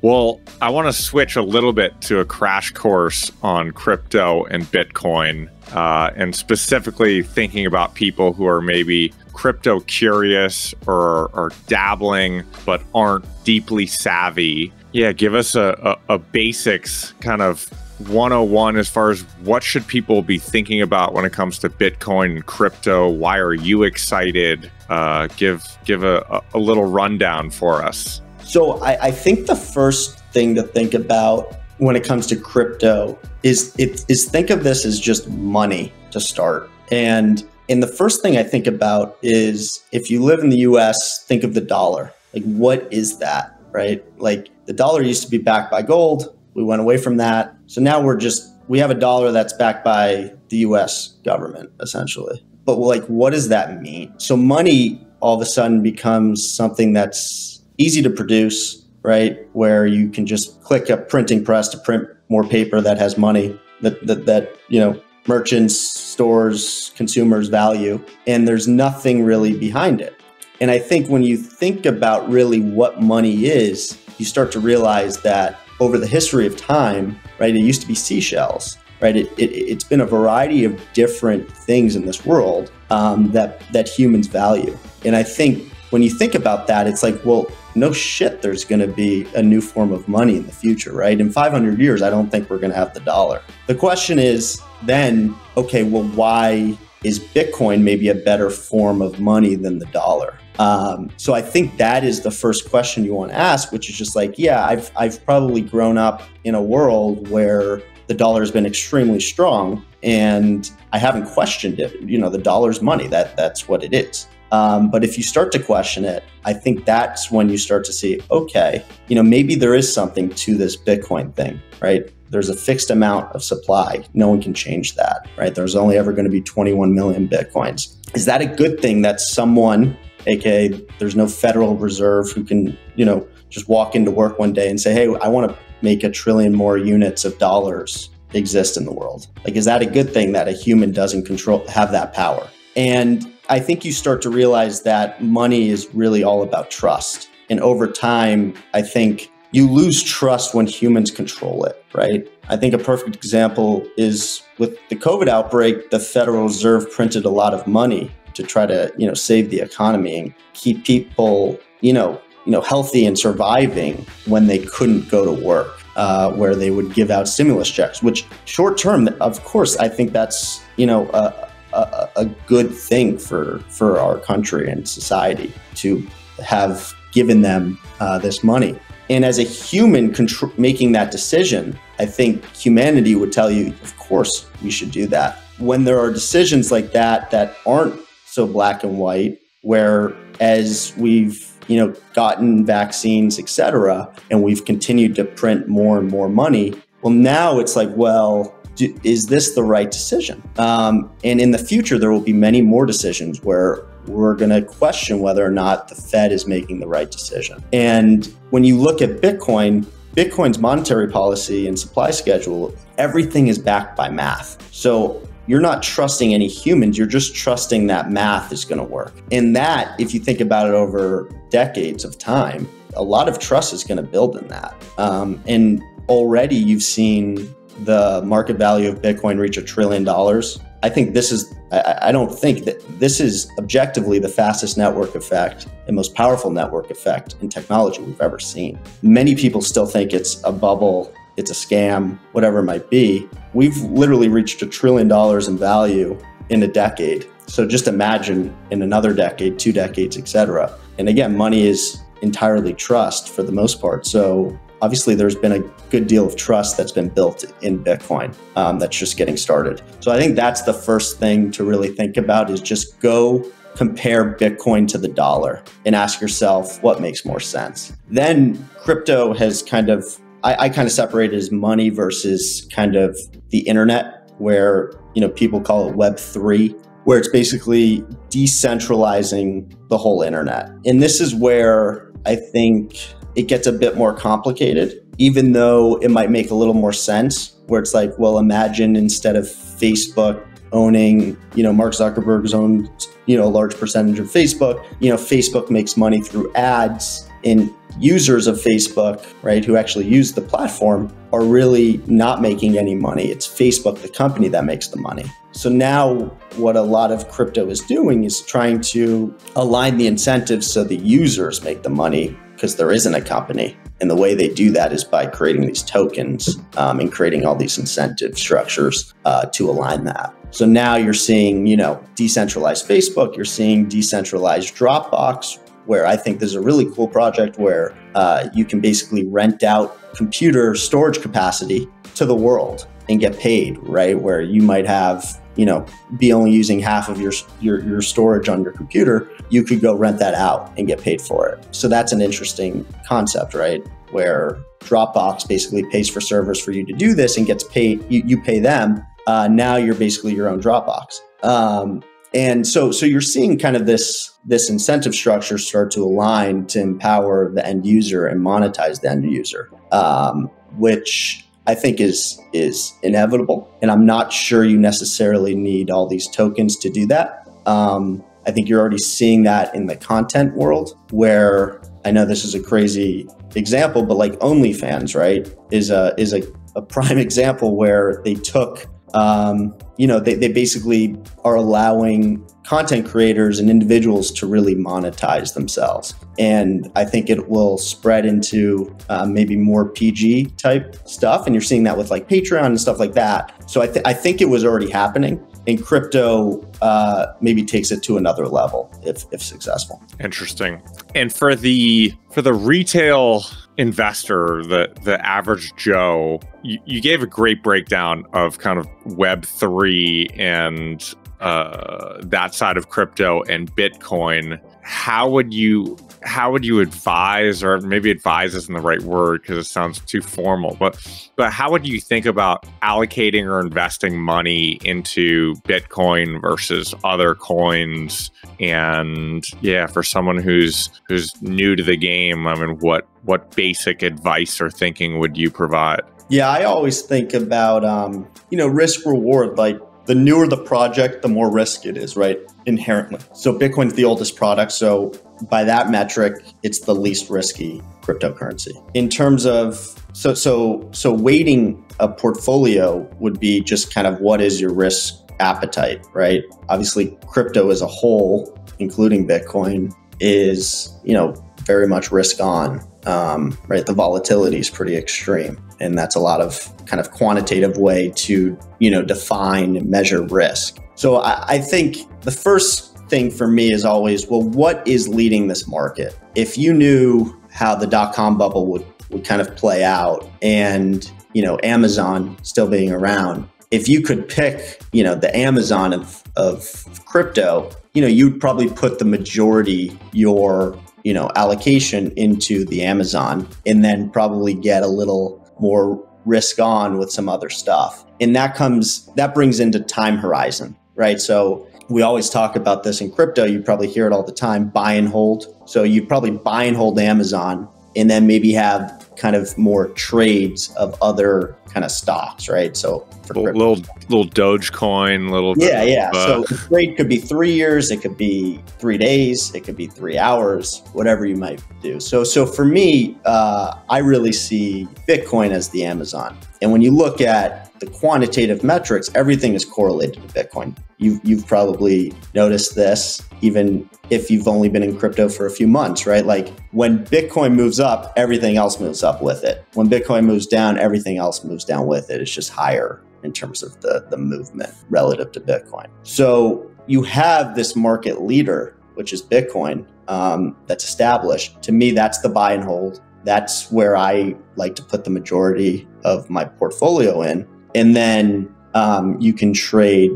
Well, I want to switch a little bit to a crash course on crypto and Bitcoin, and specifically thinking about people who are maybe crypto curious or dabbling but aren't deeply savvy. Yeah, give us a basics kind of 101 as far as what should people be thinking about when it comes to Bitcoin and crypto. Why are you excited? Give a little rundown for us. So I think the first thing to think about when it comes to crypto is think of this as just money to start. And the first thing I think about is, if you live in the US, think of the dollar. Like, what is that, right? Like, the dollar used to be backed by gold. We went away from that. So now we have a dollar that's backed by the US government, essentially. But like, what does that mean? So money all of a sudden becomes something that's easy to produce, right? Where you can just click a printing press to print more paper that has money that merchants, stores, consumers value, and there's nothing really behind it. And I think when you think about really what money is, you start to realize that over the history of time, right, it used to be seashells, right? It's been a variety of different things in this world that humans value. And I think when you think about that, it's like, well, no shit, there's going to be a new form of money in the future, right? In 500 years, I don't think we're going to have the dollar. The question is then, okay, well, why is Bitcoin maybe a better form of money than the dollar? So I think that is the first question you want to ask, which is just like, yeah, I've probably grown up in a world where the dollar has been extremely strong and I haven't questioned it. The dollar's money, that's what it is. But if you start to question it, I think that's when you start to see, okay, maybe there is something to this Bitcoin thing, right? There's a fixed amount of supply. No one can change that, right? There's only ever going to be 21 million Bitcoins. Is that a good thing that someone, aka there's no Federal Reserve who can, just walk into work one day and say, hey, I want to make 1 trillion more units of dollars exist in the world? Like, is that a good thing that a human doesn't have that power? And I think you start to realize that money is really all about trust. And over time, I think you lose trust when humans control it, right? I think a perfect example is with the COVID outbreak, the Federal Reserve printed a lot of money to try to, save the economy and keep people, healthy and surviving when they couldn't go to work, where they would give out stimulus checks, which short term, of course, I think that's, a good thing for our country and society to have given them this money. And as a human making that decision, I think humanity would tell you, of course, we should do that. When there are decisions like that aren't so black and white, where as we've gotten vaccines, et cetera, and we've continued to print more and more money, well, now it's like, well, is this the right decision? And in the future, there will be many more decisions where we're going to question whether or not the Fed is making the right decision. And when you look at Bitcoin's monetary policy and supply schedule, everything is backed by math. So you're not trusting any humans, you're just trusting that math is going to work. And that, if you think about it over decades of time, a lot of trust is going to build in that. And already you've seen the market value of Bitcoin reach $1 trillion. I think I don't think that this is objectively the fastest network effect and most powerful network effect in technology we've ever seen. Many people still think it's a bubble, it's a scam, whatever it might be. We've literally reached $1 trillion in value in a decade. So just imagine in another decade, 2 decades, et cetera. And again, money is entirely trust for the most part. So obviously, there's been a good deal of trust that's been built in Bitcoin that's just getting started. So I think that's the first thing to really think about, is just go compare Bitcoin to the dollar and ask yourself what makes more sense. Then crypto has I kind of separate it as money versus kind of the internet, where people call it Web3, where it's basically decentralizing the whole internet. And this is where I think it gets a bit more complicated, even though it might make a little more sense, where it's like, well, imagine instead of Facebook owning, Mark Zuckerberg's owned, a large percentage of Facebook, Facebook makes money through ads, and users of Facebook, right, who actually use the platform are really not making any money. It's Facebook, the company, that makes the money. So now what a lot of crypto is doing is trying to align the incentives so the users make the money because there isn't a company. And the way they do that is by creating these tokens and creating all these incentive structures to align that. So now you're seeing, decentralized Facebook, you're seeing decentralized Dropbox, where I think there's a really cool project where you can basically rent out computer storage capacity to the world and get paid, right? Where you might have, be only using half of your storage on your computer, you could go rent that out and get paid for it. So that's an interesting concept, right? Where Dropbox basically pays for servers for you to do this and gets paid, you pay them. Now you're basically your own Dropbox. And so you're seeing kind of this incentive structure start to align to empower the end user and monetize the end user, which I think is inevitable. And I'm not sure you necessarily need all these tokens to do that. I think you're already seeing that in the content world, where I know this is a crazy example, but like OnlyFans, right, is a prime example where they took they basically are allowing content creators and individuals to really monetize themselves. And I think it will spread into maybe more PG type stuff. And you're seeing that with like Patreon and stuff like that. So I think it was already happening. And crypto maybe takes it to another level if successful. Interesting. And for the retail investor, the average Joe, you gave a great breakdown of kind of Web3 and that side of crypto and Bitcoin. How would you advise, or maybe advise isn't the right word because it sounds too formal, but how would you think about allocating or investing money into Bitcoin versus other coins? And for someone who's new to the game, I mean, what basic advice or thinking would you provide? Yeah, I always think about risk reward. Like, the newer the project, the more risk it is, right? Inherently. So Bitcoin's the oldest product. So by that metric, it's the least risky cryptocurrency. In terms of, so weighting a portfolio would be just kind of what is your risk appetite, right? Obviously, crypto as a whole, including Bitcoin, is, very much risk on, right? The volatility is pretty extreme. And that's a lot of kind of quantitative way to, define and measure risk. So I think the first thing for me is always, well, what is leading this market? If you knew how the dot-com bubble would kind of play out and, Amazon still being around, if you could pick, the Amazon of crypto, you'd probably put the majority, your, allocation into the Amazon and then probably get a little more risk on with some other stuff. And that brings into time horizon, right? So we always talk about this in crypto. You probably hear it all the time, buy and hold. So you probably buy and hold Amazon and then maybe have kind of more trades of other kind of stocks, right? So for little Dogecoin, little yeah. So the trade could be 3 years, it could be 3 days, it could be 3 hours, whatever you might do. So for me, I really see Bitcoin as the Amazon. And when you look at the quantitative metrics, everything is correlated to Bitcoin. You've probably noticed this, even if you've only been in crypto for a few months, right? Like when Bitcoin moves up, everything else moves up with it. When Bitcoin moves down, everything else moves down with it. It's just higher in terms of the movement relative to Bitcoin. So you have this market leader, which is Bitcoin, that's established. To me, that's the buy and hold. That's where I like to put the majority of my portfolio in. And then you can trade,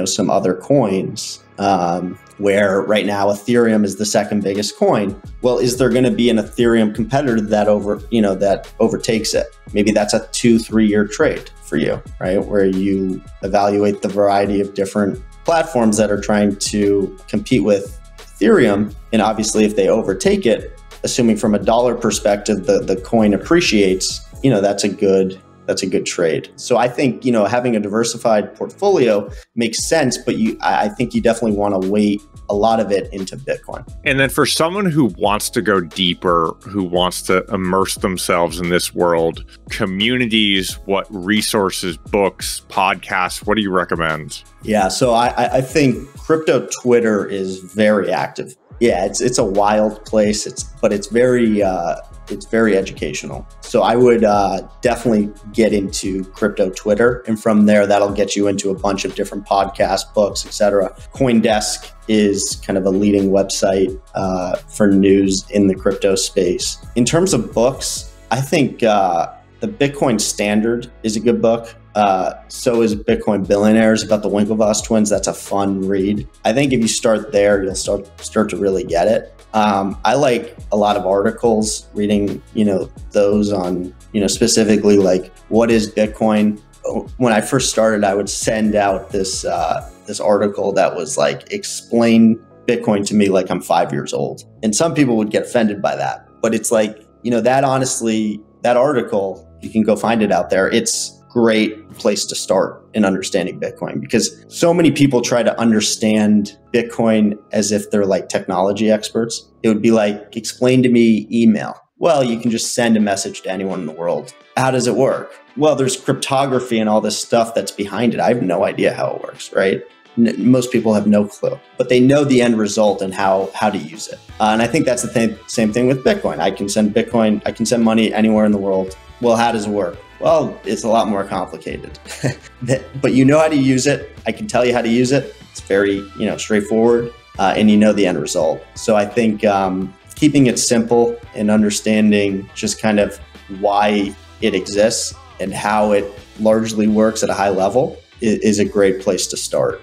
some other coins, where right now Ethereum is the second biggest coin. Well, is there going to be an Ethereum competitor that overtakes it? Maybe that's a 2-3 year trade for you, right? Where you evaluate the variety of different platforms that are trying to compete with Ethereum. And obviously, if they overtake it, assuming from a dollar perspective, the coin appreciates, that's a good trade. So I think, having a diversified portfolio makes sense, but I think you definitely want to weight a lot of it into Bitcoin. And then for someone who wants to go deeper, who wants to immerse themselves in this world, communities, what resources, books, podcasts, what do you recommend? Yeah, so I think crypto Twitter is very active. Yeah, it's a wild place. But it's very educational. So I would definitely get into crypto Twitter, and from there, that'll get you into a bunch of different podcasts, books, etc. CoinDesk is kind of a leading website for news in the crypto space. In terms of books, I think the Bitcoin Standard is a good book. So is Bitcoin Billionaires about the Winklevoss twins. That's a fun read. I think if you start there, you'll start to really get it. I like a lot of articles, reading, those on, specifically like what is Bitcoin. When I first started, I would send out this article that was like, explain Bitcoin to me like I'm 5 years old. And some people would get offended by that. But it's like, that article, you can go find it out there. It's great place to start in understanding Bitcoin, because so many people try to understand Bitcoin as if they're like technology experts. It would be like, explain to me email. Well, you can just send a message to anyone in the world. How does it work? Well, there's cryptography and all this stuff that's behind it. I have no idea how it works, right? Most people have no clue, but they know the end result and how to use it. And I think that's the same thing with Bitcoin. I can send money anywhere in the world. Well, how does it work? Well, it's a lot more complicated, but you know how to use it. I can tell you how to use it. It's very, straightforward, and you know the end result. So I think keeping it simple and understanding just kind of why it exists and how it largely works at a high level is a great place to start.